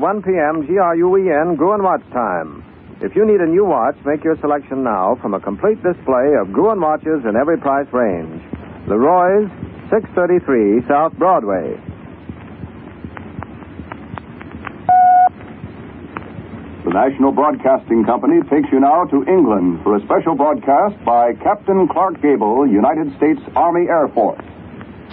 1 p.m. GRUEN Gruen Watch Time. If you need a new watch, make your selection now from a complete display of Gruen watches in every price range. Leroy's, 633 South Broadway. The National Broadcasting Company takes you now to England for a special broadcast by Captain Clark Gable, United States Army Air Force.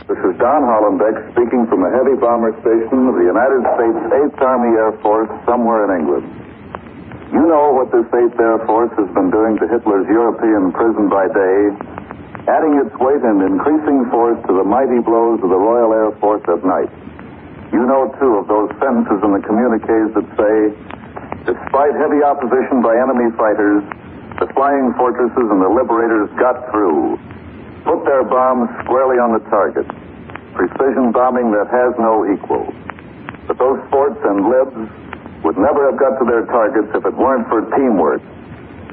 This is Don Hollenbeck speaking from a heavy bomber station of the United States 8th Army Air Force somewhere in England. You know what this 8th Air Force has been doing to Hitler's European prison by day, adding its weight and increasing force to the mighty blows of the Royal Air Force at night. You know, too, of those sentences in the communiques that say, despite heavy opposition by enemy fighters, the flying fortresses and the liberators got through. Put their bombs squarely on the target. Precision bombing that has no equal. But those forts and libs would never have got to their targets if it weren't for teamwork.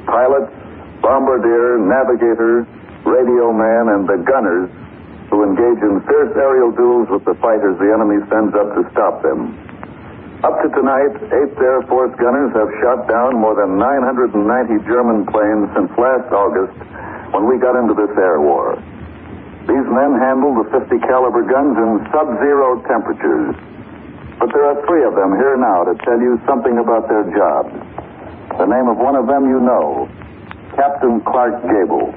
Pilots, bombardier, navigator, radio man, and the gunners who engage in fierce aerial duels with the fighters the enemy sends up to stop them. Up to tonight, 8th Air Force gunners have shot down more than 990 German planes since last August when we got into this air war. These men handle the 50 caliber guns in sub-zero temperatures. But there are 3 of them here now to tell you something about their jobs. The name of one of them you know, Captain Clark Gable.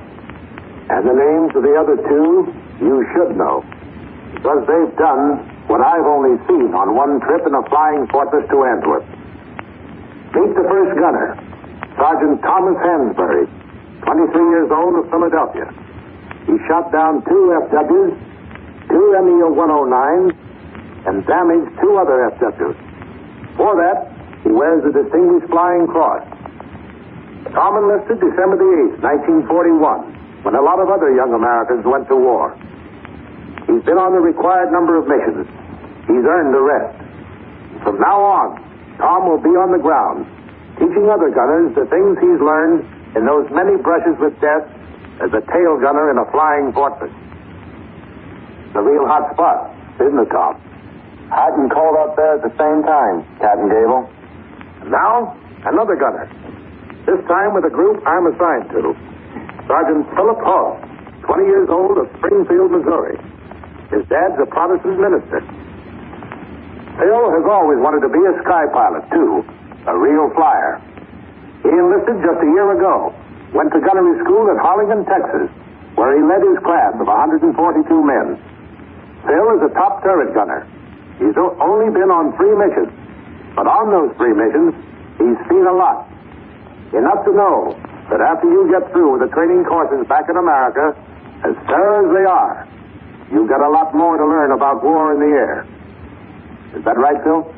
And the names of the other 2 you should know, because they've done what I've only seen on one trip in a flying fortress to Antwerp. Meet the first gunner, Sergeant Thomas Hansberry, 23 years old, of Philadelphia. He shot down 2 FWs, 2 Me-109s, and damaged 2 other FWs. For that, he wears the Distinguished Flying Cross. Tom enlisted December the 8th, 1941, when a lot of other young Americans went to war. He's been on the required number of missions. He's earned the rest. From now on, Tom will be on the ground, teaching other gunners the things he's learned in those many brushes with death as a tail gunner in a flying fortress. The real hot spot, isn't it, Tom? Hot and cold out there at the same time, Captain Gable. And now, another gunner. This time with a group I'm assigned to. Sergeant Philip Hall, 20 years old, of Springfield, Missouri. His dad's a Protestant minister. Phil has always wanted to be a sky pilot, too. A real flyer. He enlisted just a year ago. Went to gunnery school at Harlingen, Texas, where he led his class of 142 men. Phil is a top turret gunner. He's only been on 3 missions. But on those 3 missions, he's seen a lot. Enough to know that after you get through with the training courses back in America, as thorough as they are, you've got a lot more to learn about war in the air. Is that right, Phil?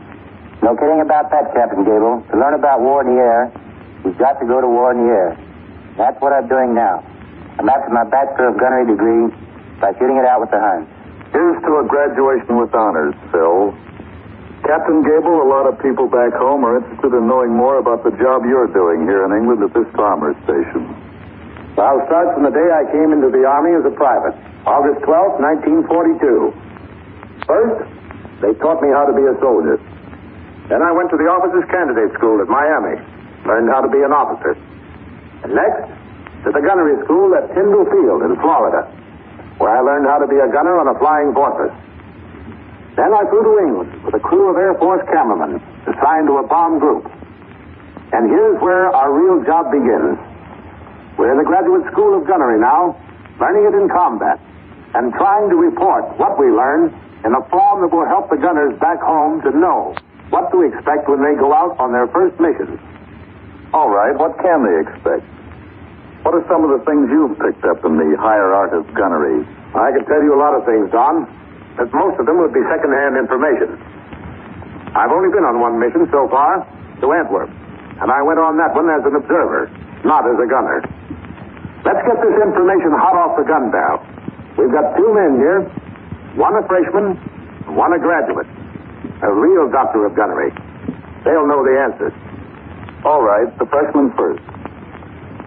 No kidding about that, Captain Gable. To learn about war in the air, you've got to go to war in the air. That's what I'm doing now. I'm after my Bachelor of Gunnery degree by shooting it out with the Huns. Here's to a graduation with honors, Phil. Captain Gable, a lot of people back home are interested in knowing more about the job you're doing here in England at this bomber station. Well, I'll start from the day I came into the Army as a private, August 12th, 1942. First, they taught me how to be a soldier. Then I went to the Officers Candidate School at Miami, learned how to be an officer. And next, to the gunnery school at Tyndall Field in Florida, where I learned how to be a gunner on a flying fortress. Then I flew to England with a crew of Air Force cameramen assigned to a bomb group. And here's where our real job begins. We're in the Graduate School of Gunnery now, learning it in combat, and trying to report what we learn in a form that will help the gunners back home to know what to expect when they go out on their first missions. All right, what can they expect? What are some of the things you've picked up in the higher art of gunnery? I could tell you a lot of things, Don, but most of them would be second-hand information. I've only been on one mission so far, to Antwerp, and I went on that one as an observer, not as a gunner. Let's get this information hot off the gun barrel. We've got 2 men here, one a freshman, and one a graduate, a real doctor of gunnery. They'll know the answers. All right, the freshman first.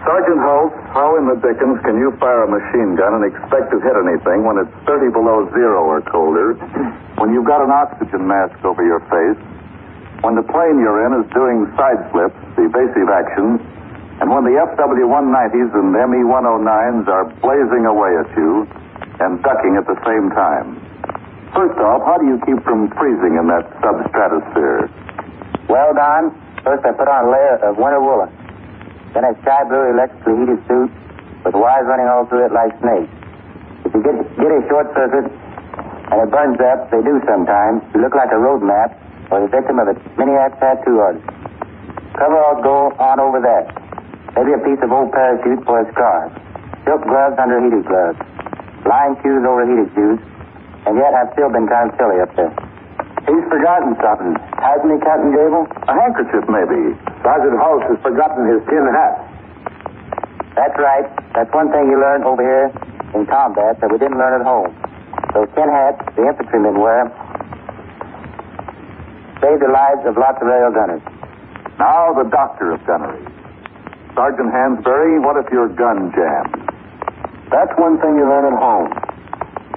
Sergeant Holt, how in the dickens can you fire a machine gun and expect to hit anything when it's 30 below zero or colder, when you've got an oxygen mask over your face, when the plane you're in is doing side flips, evasive action, and when the FW-190s and ME-109s are blazing away at you and ducking at the same time. First off, how do you keep from freezing in that substratosphere? Well, Don, first I put on a layer of winter woolen. Then a sky blue electrically heated suit with wires running all through it like snakes. If you get a short circuit and it burns up, they do sometimes, you look like a road map or the victim of a maniac tattoo artist. Coveralls go on over that. Maybe a piece of old parachute for a scarf. Silk gloves under heated gloves. Line shoes over heated shoes. And yet I've still been kind of chilly up there. He's forgotten something. Hasn't he, Captain Gable? A handkerchief, maybe. Sergeant Hulse has forgotten his tin hat. That's right. That's one thing you learn over here in combat that we didn't learn at home. Those tin hats the infantrymen wear save the lives of lots of rail gunners. Now the doctor of gunnery. Sergeant Hansberry, what if your gun jams? That's one thing you learn at home.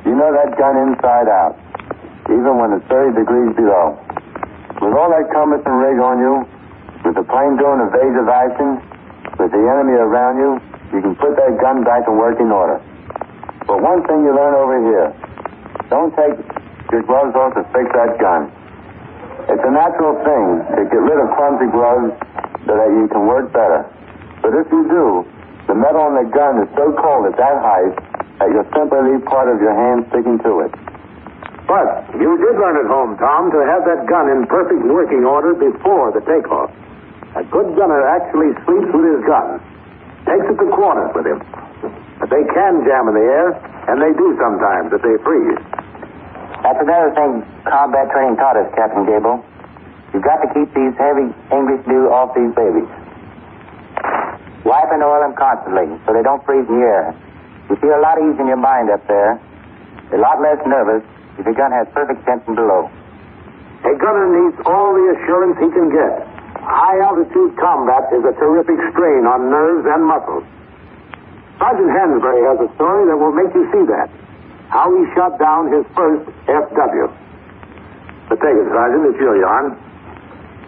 You know that gun inside out, even when it's 30 degrees below. With all that compass and rig on you, with the plane doing evasive action, with the enemy around you, you can put that gun back in working order. But one thing you learn over here, don't take your gloves off to fix that gun. It's a natural thing to get rid of clumsy gloves so that you can work better. But if you do, the metal in the gun is so cold at that height that you'll simply leave part of your hand sticking to it. But you did learn at home, Tom, to have that gun in perfect working order before the takeoff. A good gunner actually sleeps with his gun, takes it to quarters with him. But they can jam in the air, and they do sometimes if they freeze. That's another thing combat training taught us, Captain Gable. You've got to keep these heavy English dew off these babies. Wipe and oil them constantly so they don't freeze in the air. You feel a lot ease in your mind up there. You're a lot less nervous if your gun has perfect tension below. A gunner needs all the assurance he can get. High-altitude combat is a terrific strain on nerves and muscles. Sergeant Hansberry has a story that will make you see that. How he shot down his first FW. But take it, Sergeant. It's your yarn.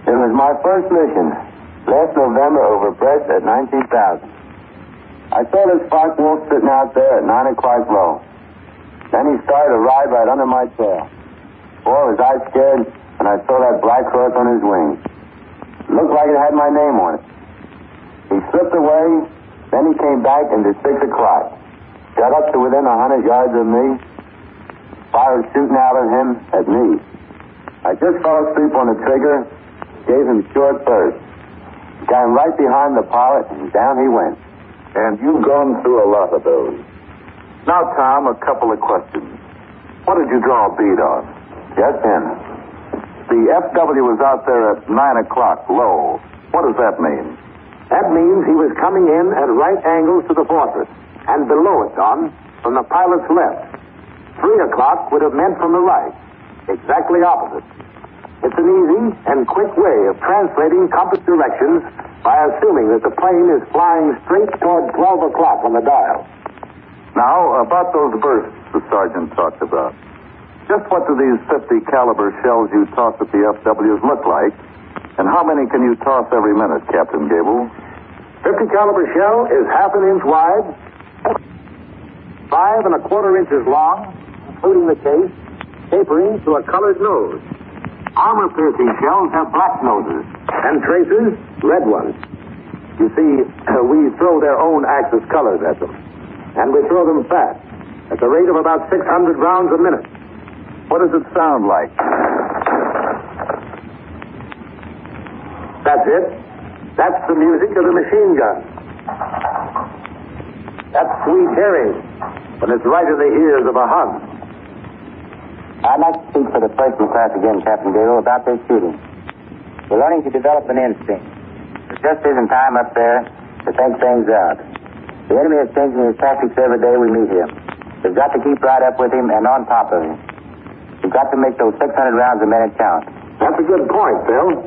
It was my first mission. Last November over Brest at 19,000. I saw this fox wolf sitting out there at 9 o'clock low. Then he started to ride right under my tail. Boy, was I scared when I saw that black cross on his wings. It looked like it had my name on it. He slipped away, then he came back into 6 o'clock. Got up to within 100 yards of me. Fire was shooting out at him, at me. I just fell asleep on the trigger, gave him short burst. Got him right behind the pilot, and down he went. And you've gone through a lot of those. Now, Tom, a couple of questions. What did you draw a bead on? Just him. The FW was out there at 9 o'clock, low. What does that mean? That means he was coming in at right angles to the fortress. And below it, Don, from the pilot's left. 3 o'clock would have meant from the right. Exactly opposite. It's an easy and quick way of translating compass directions by assuming that the plane is flying straight toward 12 o'clock on the dial. Now, about those bursts the sergeant talked about. Just what do these 50 caliber shells you toss at the FWs look like? And how many can you toss every minute, Captain Gable? 50 caliber shell is half an inch wide, 5 1/4 inches long, including the case, tapering to a colored nose. Armor-piercing shells have black noses, and tracers, red ones. You see, we throw their own Axis colors at them, and we throw them fast, at the rate of about 600 rounds a minute. What does it sound like? That's it. That's the music of the machine gun. That's sweet hearing when it's right in the ears of a Hun. I'd like to speak for the freshman class again, Captain Gable, about this shooting. We're learning to develop an instinct. There just isn't time up there to think things out. The enemy is changing his tactics every day we meet him. We've got to keep right up with him and on top of him. We've got to make those 600 rounds a minute count. That's a good point, Bill.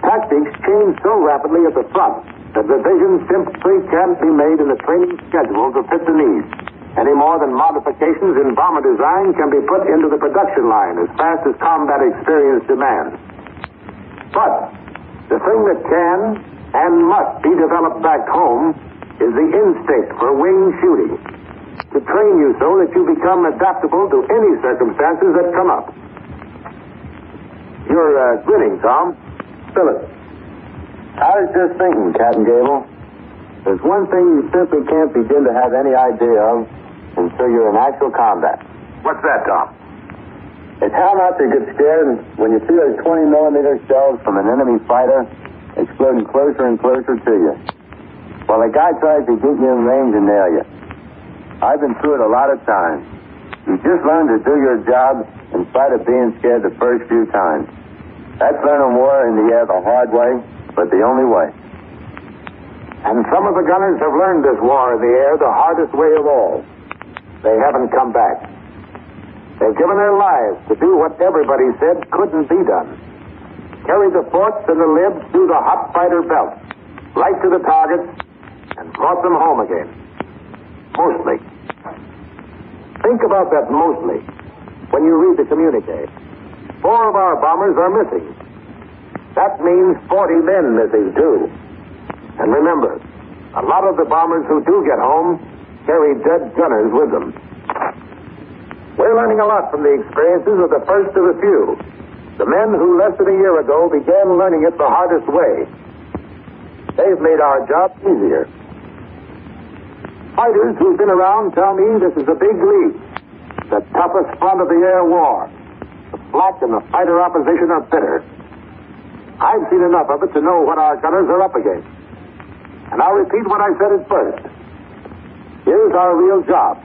Tactics change so rapidly at the front that revisions simply can't be made in the training schedule to fit the needs. Any more than modifications in bomber design can be put into the production line as fast as combat experience demands. thing that can and must be developed back home is the instinct for wing shooting, to train you so that you become adaptable to any circumstances that come up. You're grinning, Tom. Spill it. I was just thinking, Captain Gable. There's one thing you simply can't begin to have any idea of until you're in actual combat. What's that, Tom? It's how not to get scared when you see those 20-millimeter shells from an enemy fighter exploding closer and closer to you, while a guy tries to get you in range and nail you. I've been through it a lot of times. You just learn to do your job in spite of being scared the first few times. That's learning war in the air the hard way, but the only way. And some of the gunners have learned this war in the air the hardest way of all. They haven't come back. They've given their lives to do what everybody said couldn't be done. Carry the forts and the libs through the hot fighter belt, right to the targets, and brought them home again. Mostly. Think about that mostly when you read the communique. 4 of our bombers are missing. That means 40 men missing, too. And remember, a lot of the bombers who do get home carry dead gunners with them. We're learning a lot from the experiences of the first of the few. The men who less than a year ago began learning it the hardest way. They've made our job easier. Fighters who've been around tell me this is a big lead. The toughest front of the air war. The flak and the fighter opposition are bitter. I've seen enough of it to know what our gunners are up against. And I'll repeat what I said at first. Here's our real job.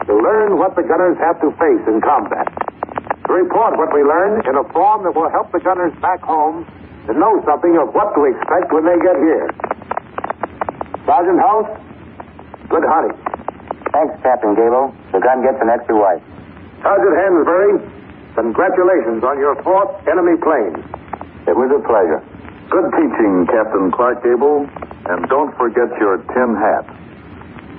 To learn what the gunners have to face in combat. To report what we learn in a form that will help the gunners back home to know something of what to expect when they get here. Sergeant House, good hunting. Thanks, Captain Gable. The gun gets an extra wipe. Sergeant Hansbury, congratulations on your 4th enemy plane. It was a pleasure. Good teaching, Captain Clark Gable, and don't forget your tin hat.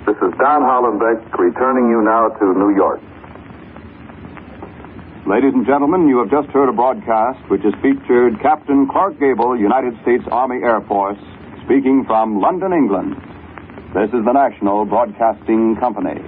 This is Don Hollenbeck returning you now to New York. Ladies and gentlemen, you have just heard a broadcast which has featured Captain Clark Gable, United States Army Air Force, speaking from London, England. This is the National Broadcasting Company.